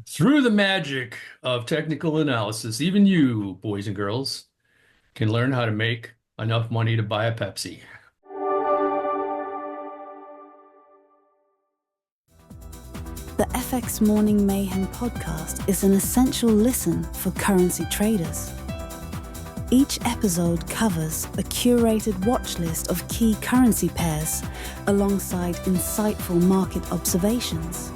Through the magic of technical analysis, even you, boys and girls, can learn how to make enough money to buy a Pepsi. The FX Morning Mayhem podcast is an essential listen for currency traders. Each episode covers a curated watch list of key currency pairs alongside insightful market observations.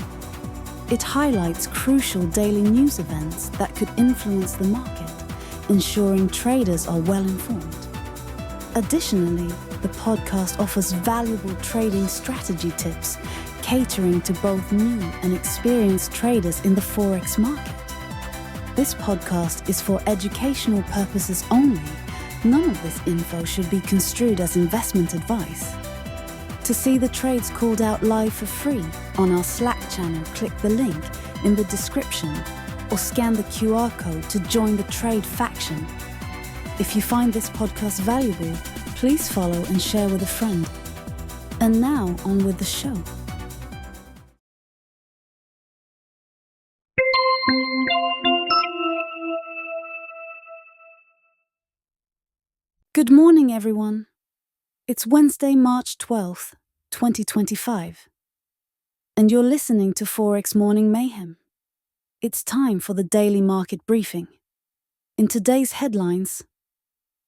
It highlights crucial daily news events that could influence the market, ensuring traders are well informed. Additionally, the podcast offers valuable trading strategy tips catering to both new and experienced traders in the Forex market. This podcast is for educational purposes only. None of this info should be construed as investment advice. To see the trades called out live for free on our Slack channel, click the link in the description or scan the QR code to join the trade faction. If you find this podcast valuable, please follow and share with a friend. And now, on with the show. Good morning, everyone. It's Wednesday, March 12th, 2025. And you're listening to Forex Morning Mayhem. It's time for the daily market briefing. In today's headlines,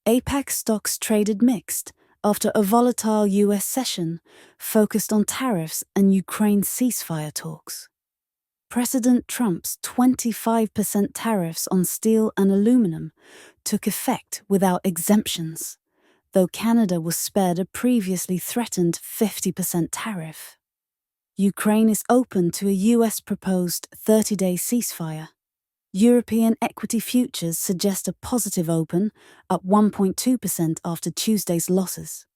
APAC stocks traded mixed after a volatile US session focused on tariffs and Ukraine ceasefire talks. President Trump's 25% tariffs on steel and aluminum took effect without exemptions, though Canada was spared a previously threatened 50% tariff. Ukraine is open to a US proposed 30-day ceasefire. European equity futures suggest a positive open, up 1.2% after Tuesday's losses.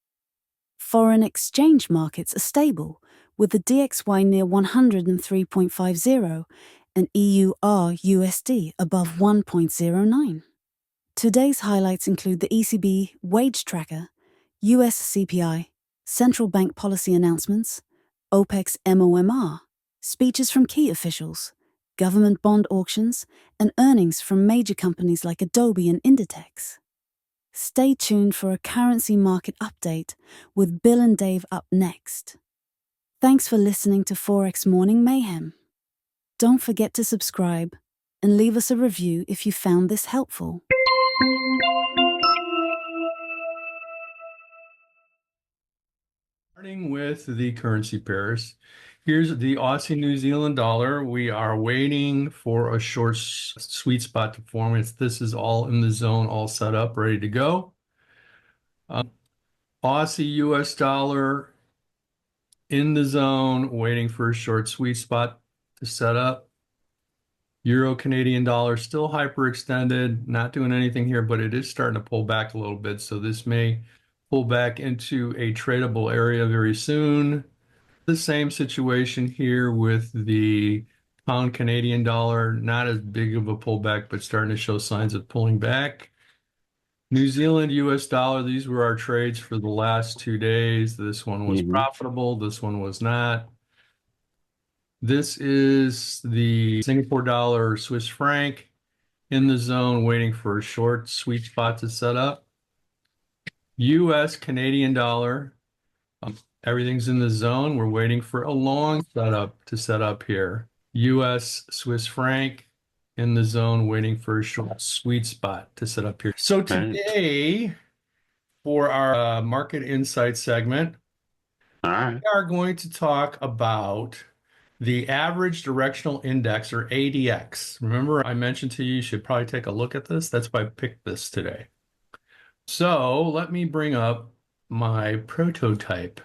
Foreign exchange markets are stable, with the DXY near 103.50 and EUR/USD above 1.09. Today's highlights include the ECB wage tracker, US CPI, central bank policy announcements, OPEC's MOMR, speeches from key officials, government bond auctions, and earnings from major companies like Adobe and Inditex. Stay tuned for a currency market update with Bill and Dave up next. Thanks for listening to Forex Morning Mayhem. Don't forget to subscribe and leave us a review if you found this helpful. Starting with the currency pairs, here's the Aussie New Zealand Dollar. We are waiting for a short sweet spot to form. This is all in the zone, all set up, ready to go. Aussie US Dollar in the zone, waiting for a short sweet spot to set up. Euro Canadian dollar still hyperextended, not doing anything here, but it is starting to pull back a little bit. So this may pull back into a tradable area very soon. The same situation here with the pound Canadian dollar, not as big of a pullback, but starting to show signs of pulling back. New Zealand US dollar, these were our trades for the last 2 days. This one was profitable, this one was not. This is the Singapore dollar Swiss franc in the zone, waiting for a short sweet spot to set up. US Canadian dollar, everything's in the zone. We're waiting for a long setup to set up here. US Swiss franc in the zone, waiting for a short sweet spot to set up here. So today, for our market insight segment, we are going to talk about the Average Directional Index, or ADX. Remember, I mentioned to you, you should probably take a look at this. That's why I picked this today. So let me bring up my prototype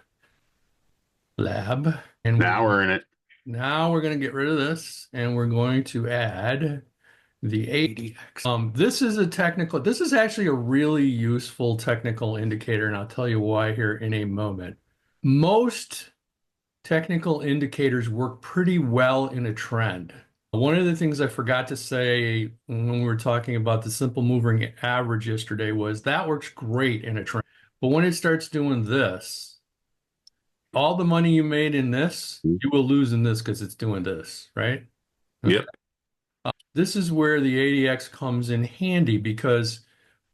lab. And now we're in it. Now we're going to get rid of this, and we're going to add the ADX. This is actually a really useful technical indicator, and I'll tell you why here in a moment. Most technical indicators work pretty well in a trend. One of the things I forgot to say when we were talking about the simple moving average yesterday was that works great in a trend. But when it starts doing this, all the money you made in this, you will lose in this because it's doing this, right? Yep. This is where the ADX comes in handy because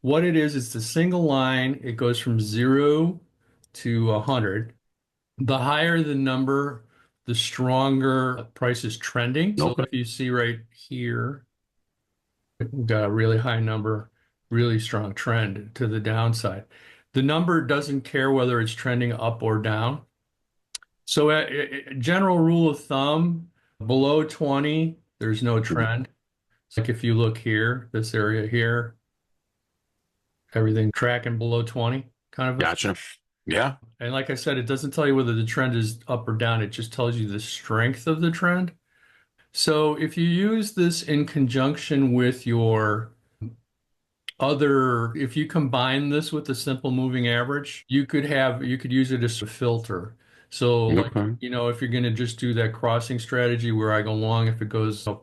what it is, it's a single line. It goes from 0 to 100. The higher the number, the stronger price is trending. So Okay. if you see right here, we've got a really high number, really strong trend to the downside. The number doesn't care whether it's trending up or down. So a general rule of thumb, below 20, there's no trend. Like if you look here, this area here, everything tracking below 20, kind of. Gotcha. Yeah. And like I said, it doesn't tell you whether the trend is up or down. It just tells you the strength of the trend. So if you use this in conjunction with your if you combine this with the simple moving average, you could use it as a filter. So like, Okay. if you're going to just do that crossing strategy where I go long if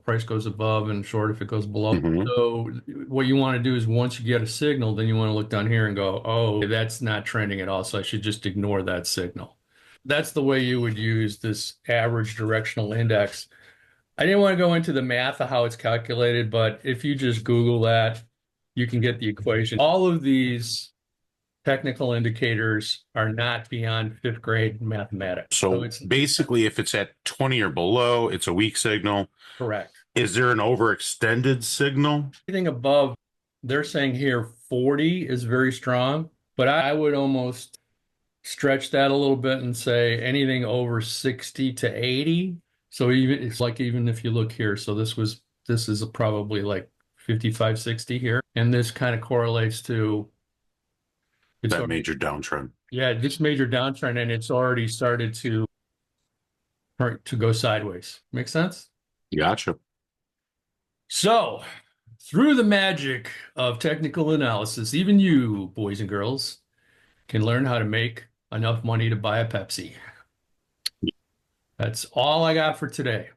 price goes above and short if it goes below. Mhm. So what you want to do is once you get a signal, then you want to look down here and go, oh, that's not trending at all. So I should just ignore that signal. That's the way you would use this average directional index. I didn't want to go into the math of how it's calculated, but if you just Google that, you can get the equation. All of these technical indicators are not beyond 5th grade mathematics. So it's basically, if it's at 20 or below, it's a weak signal. correct. Is there an overextended signal? Anything above, they're saying here 40 is very strong, but I would almost stretch that a little bit and say anything over 60 to 80. So even if you look here, so this is probably like 55, 60 here. And this kind of correlates to That major downtrend. yeah, this major downtrend, and it's already started to go sideways. Make sense? Gotcha. So, through the magic of technical analysis, even you, boys and girls, can learn how to make enough money to buy a Pepsi. That's all I got for today.